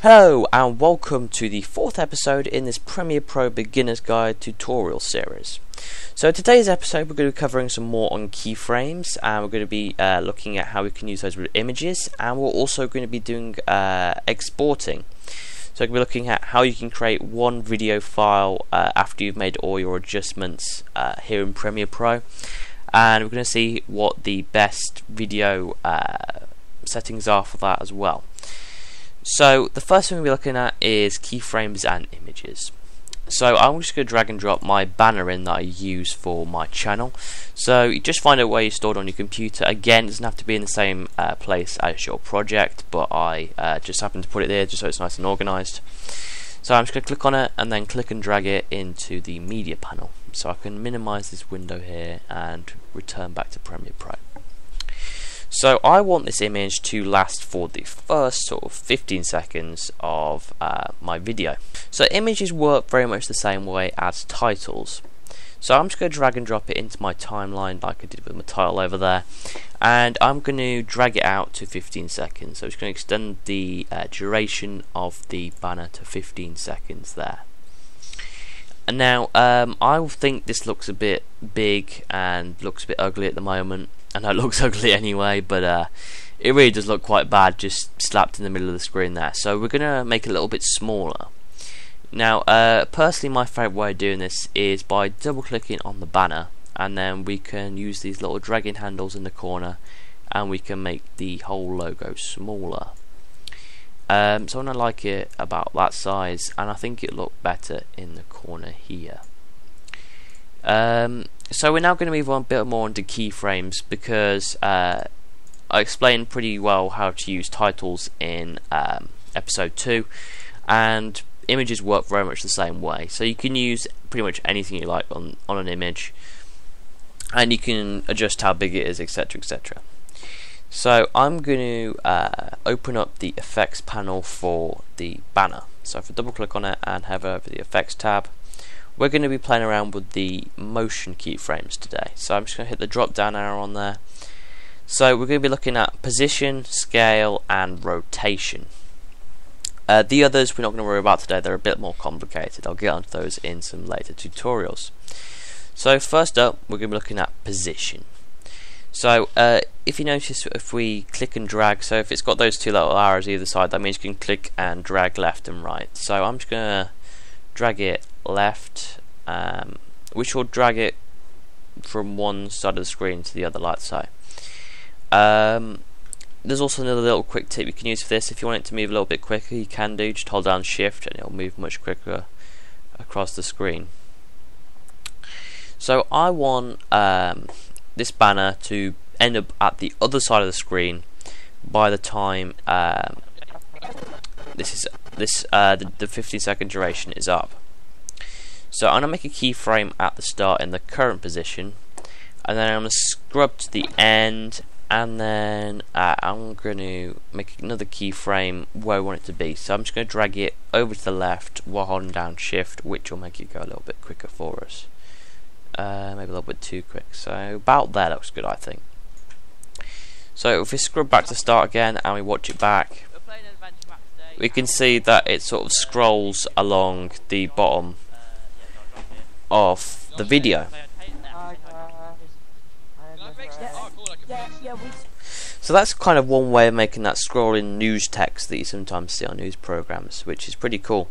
Hello and welcome to the 4th episode in this Premiere Pro Beginner's Guide tutorial series. So today's episode we're going to be covering some more on keyframes, and we're going to be looking at how we can use those with images, and we're also going to be doing exporting. So we're going to be looking at how you can create one video file after you've made all your adjustments here in Premiere Pro, and we're going to see what the best video settings are for that as well. So the first thing we'll be looking at is keyframes and images. So I'm just going to drag and drop my banner in that I use for my channel. So you just find out where you stored on your computer. Again, it doesn't have to be in the same place as your project, but I just happen to put it there just so it's nice and organised. So I'm just going to click on it and then click and drag it into the media panel. So I can minimise this window here and return back to Premiere Pro. So I want this image to last for the first sort of 15 seconds of my video. So images work very much the same way as titles. So I'm just going to drag and drop it into my timeline like I did with my title over there, and I'm going to drag it out to 15 seconds. So I'm just going to extend the duration of the banner to 15 seconds there. And now I think this looks a bit big and looks a bit ugly at the moment. And it looks ugly anyway, but it really does look quite bad just slapped in the middle of the screen there. So we're going to make it a little bit smaller. Now personally my favourite way of doing this is by double clicking on the banner, and then we can use these little dragging handles in the corner and we can make the whole logo smaller. So I like it about that size, and I think it looked better in the corner here. So we're now going to move on a bit more into keyframes, because I explained pretty well how to use titles in episode 2, and images work very much the same way. So you can use pretty much anything you like on an image, and you can adjust how big it is, etc, etc. So I'm going to open up the effects panel for the banner. So if I double click on it and hover over the effects tab, we're going to be playing around with the motion keyframes today. So I'm just going to hit the drop down arrow on there. So we're going to be looking at position, scale and rotation. The others we're not going to worry about today, they're a bit more complicated. I'll get onto those in some later tutorials. So first up we're going to be looking at position. So if you notice, if we click and drag, so if it's got those two little arrows either side, that means you can click and drag left and right. So I'm just going to drag it left, which will drag it from one side of the screen to the other, like so. There's also another little quick tip you can use for this. If you want it to move a little bit quicker, you can do, just hold down shift and it'll move much quicker across the screen. So I want this banner to end up at the other side of the screen by the time the 15-second duration is up. So I'm going to make a keyframe at the start in the current position, and then I'm going to scrub to the end, and then I'm going to make another keyframe where I want it to be. So I'm just going to drag it over to the left while holding down shift, which will make it go a little bit quicker for us. Maybe a little bit too quick. So about there looks good, I think. So if we scrub back to the start again and we watch it back, we can see that it sort of scrolls along the bottom of the video. So that's kind of one way of making that scrolling news text that you sometimes see on news programs, which is pretty cool.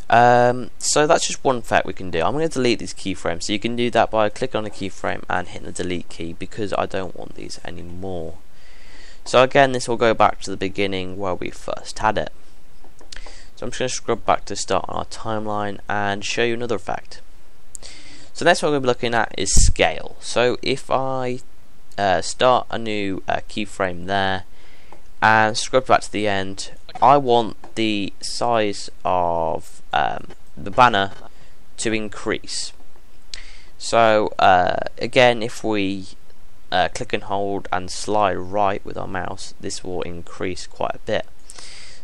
So that's just one effect we can do. I'm going to delete these keyframes, so you can do that by clicking on the keyframe and hitting the delete key, because I don't want these anymore. So again, this will go back to the beginning where we first had it. So I'm just going to scrub back to start on our timeline and show you another effect. So next what we're going to be looking at is scale. So if I start a new keyframe there and scrub back to the end, I want the size of the banner to increase. So again, if we click and hold and slide right with our mouse, this will increase quite a bit.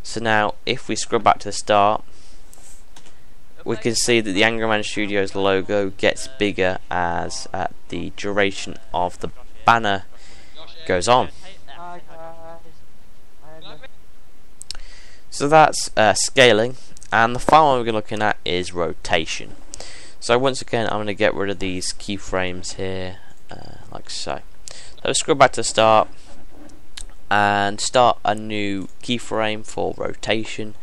So now if we scrub back to the start we can see that the AngryMan Studios logo gets bigger as the duration of the banner goes on. So that's scaling, and the final one we're looking at is rotation. So once again, I'm going to get rid of these keyframes here, like so. So scroll back to the start and start a new keyframe for rotation,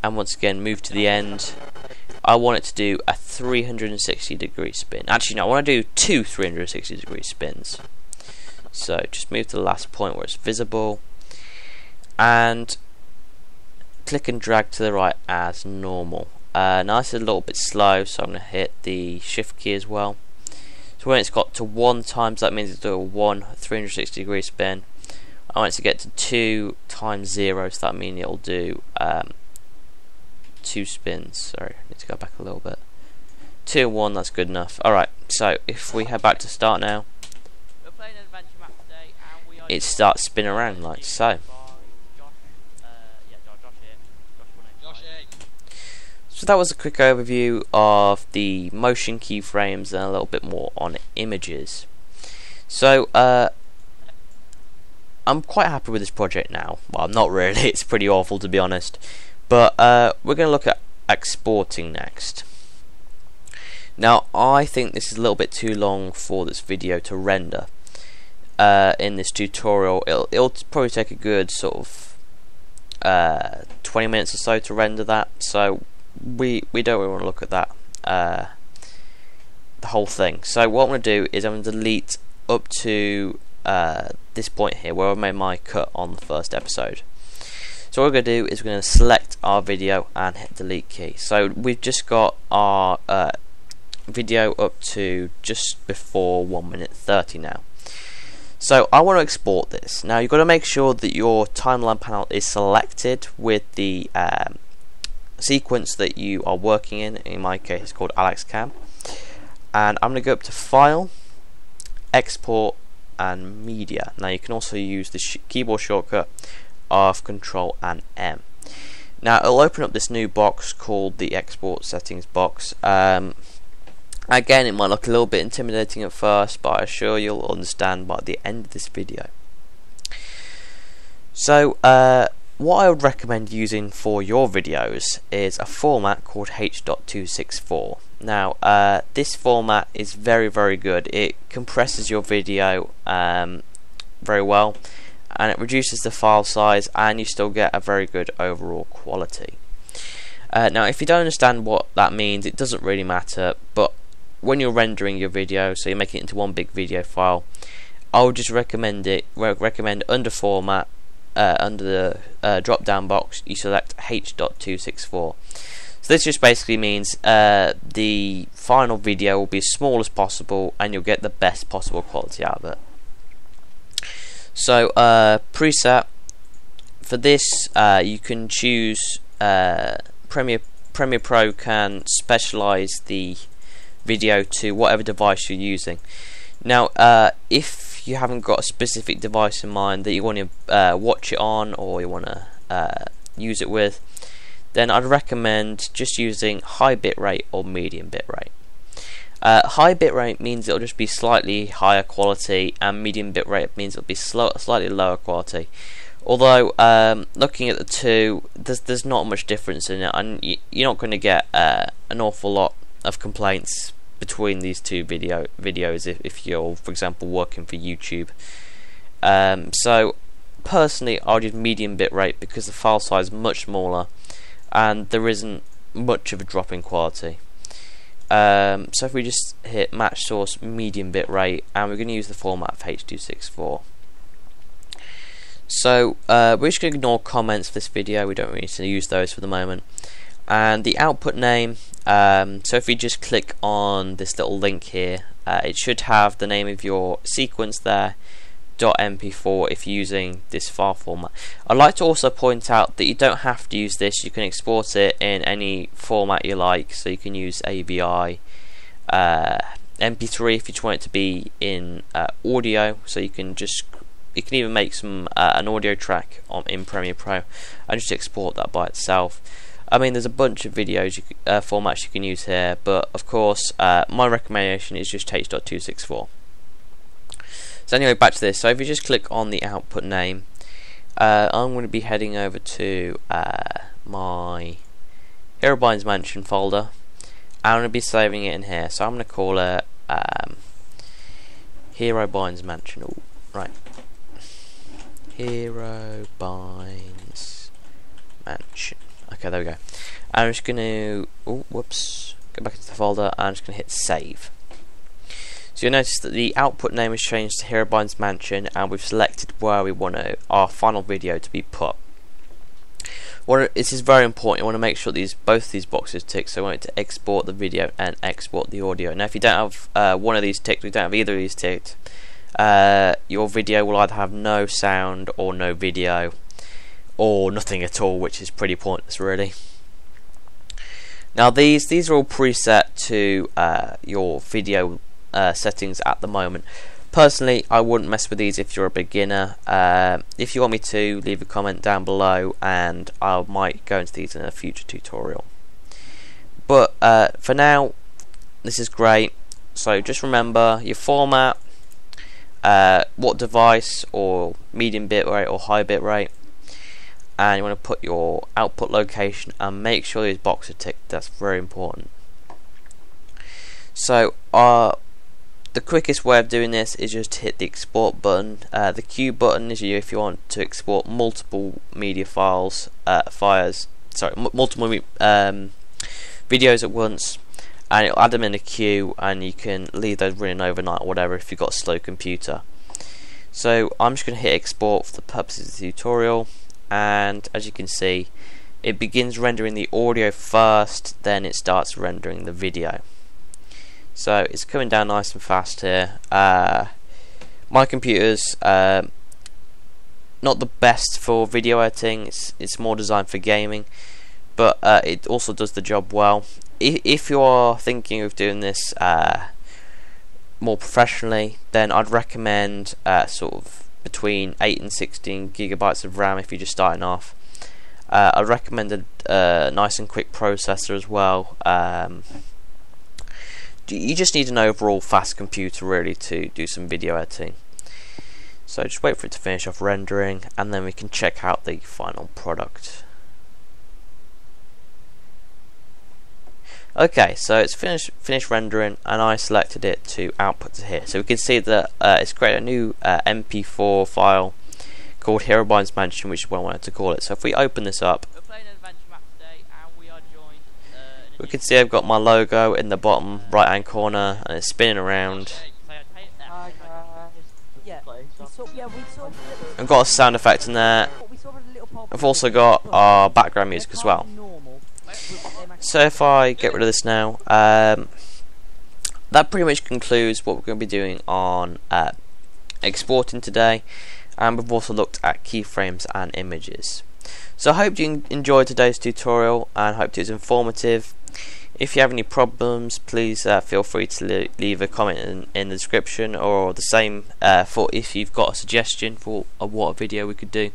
and once again move to the end. I want it to do a 360-degree spin. Actually no, I want to do two 360-degree spins. So just move to the last point where it's visible and click and drag to the right as normal. Now this is a little bit slow, so I'm going to hit the shift key as well. So when it's got to 1 times, that means it'll do a 1 360-degree spin. I want it to get to 2 times 0, so that means it'll do 2 spins. Sorry, I need to go back a little bit. 2 and 1, that's good enough. Alright, so if we head back to start now, it starts spinning around like so. So that was a quick overview of the motion keyframes and a little bit more on images. So I'm quite happy with this project now. Well, not really, it's pretty awful to be honest. But we're going to look at exporting next. Now I think this is a little bit too long for this video to render. In this tutorial, it'll probably take a good sort of 20 minutes or so to render that. So we don't really want to look at that, the whole thing. So what I'm going to do is I'm going to delete up to this point here where I made my cut on the first episode. So what we're going to do is we're going to select our video and hit delete key. So we've just got our video up to just before 1 minute 30 now. So I want to export this. Now you've got to make sure that your timeline panel is selected with the sequence that you are working in. In my case it's called AlexCam, and I'm going to go up to File, Export and Media. Now you can also use the keyboard shortcut of Control and M. Now it'll open up this new box called the Export Settings box. Again, it might look a little bit intimidating at first, but I assure you'll understand by the end of this video. So what I would recommend using for your videos is a format called H.264. Now this format is very good. It compresses your video very well, and it reduces the file size, and you still get a very good overall quality. Now if you don't understand what that means, it doesn't really matter, but when you're rendering your video, so you're making it into one big video file, I would just recommend under format, under the drop down box, you select H.264. So this just basically means the final video will be as small as possible and you'll get the best possible quality out of it. So preset for this, you can choose Premiere Pro can specialize the video to whatever device you're using. Now if you haven't got a specific device in mind that you want to watch it on, or you want to use it with, then I'd recommend just using high bitrate or medium bitrate. High bitrate means it'll just be slightly higher quality, and medium bitrate means it'll be slightly lower quality. Although looking at the two, there's not much difference in it, and you're not going to get an awful lot of complaints between these two videos if you're, for example, working for YouTube. So personally I'll use medium bitrate because the file size is much smaller and there isn't much of a drop in quality. So if we just hit match source medium bitrate, and we're going to use the format of H.264. So we're just going to ignore comments for this video, we don't really need to use those for the moment. And the output name, so if we just click on this little link here, it should have the name of your sequence there, .mp4 if you're using this file format. I'd like to also point out that you don't have to use this, you can export it in any format you like, so you can use AVI, MP3 if you just want it to be in audio, so you can even make some an audio track in Premiere Pro and just export that by itself. I mean, there's a bunch of videos formats you can use here, but of course my recommendation is just H.264. So anyway, back to this. So if you just click on the output name, I'm going to be heading over to my AngryMan Mansion folder. I'm going to be saving it in here, so I'm going to call it AngryMan Mansion. Ooh, right, AngryMan Mansion. Okay, there we go. I'm just going to go back into the folder. I'm just going to hit save. So you'll notice that the output name has changed to AngryMan Mansion, and we've selected where we want our final video to be put. This is very important. You want to make sure both these boxes tick. So I want it to export the video and export the audio. Now if you don't have one of these ticked, or you don't have either of these ticked, your video will either have no sound or no video, or nothing at all, which is pretty pointless really. Now these are all preset to your video settings at the moment. Personally, I wouldn't mess with these if you're a beginner. If you want me to, leave a comment down below and I might go into these in a future tutorial. But for now, this is great. So just remember your format, what device, or medium bitrate or high bitrate, and you want to put your output location and make sure these boxes are ticked. That's very important. So the quickest way of doing this is just hit the export button. The Q button is if you want to export multiple media files, multiple videos at once, and it'll add them in a queue, and you can leave those running overnight or whatever if you've got a slow computer. So I'm just going to hit export for the purposes of the tutorial, and as you can see, it begins rendering the audio first, then it starts rendering the video. So it's coming down nice and fast here. My computer's not the best for video editing. It's more designed for gaming, but it also does the job well. If you are thinking of doing this more professionally, then I'd recommend sort of between 8 and 16 gigabytes of RAM if you're just starting off. I'd recommend a nice and quick processor as well. You just need an overall fast computer really to do some video editing. So just wait for it to finish off rendering, and then we can check out the final product. Okay, so it's finished rendering, and I selected it to output to here. So we can see that it's created a new MP4 file called AngryMan Mansion, which is what I wanted to call it. So if we open this up, we can see I've got my logo in the bottom right hand corner, and it's spinning around. I've got a sound effect in there. I've also got our background music as well. So if I get rid of this now, that pretty much concludes what we're going to be doing on exporting today, and we've also looked at keyframes and images. So I hope you enjoyed today's tutorial and hope it was informative. If you have any problems, please feel free to leave a comment in the description, or the same for if you've got a suggestion for what a video we could do.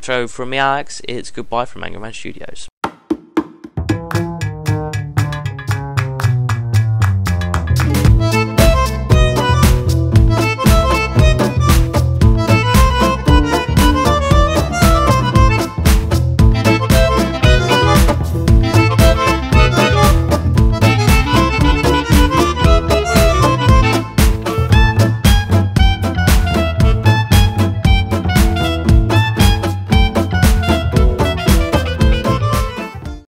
So from me, Alex, it's goodbye from AngryMan Studios.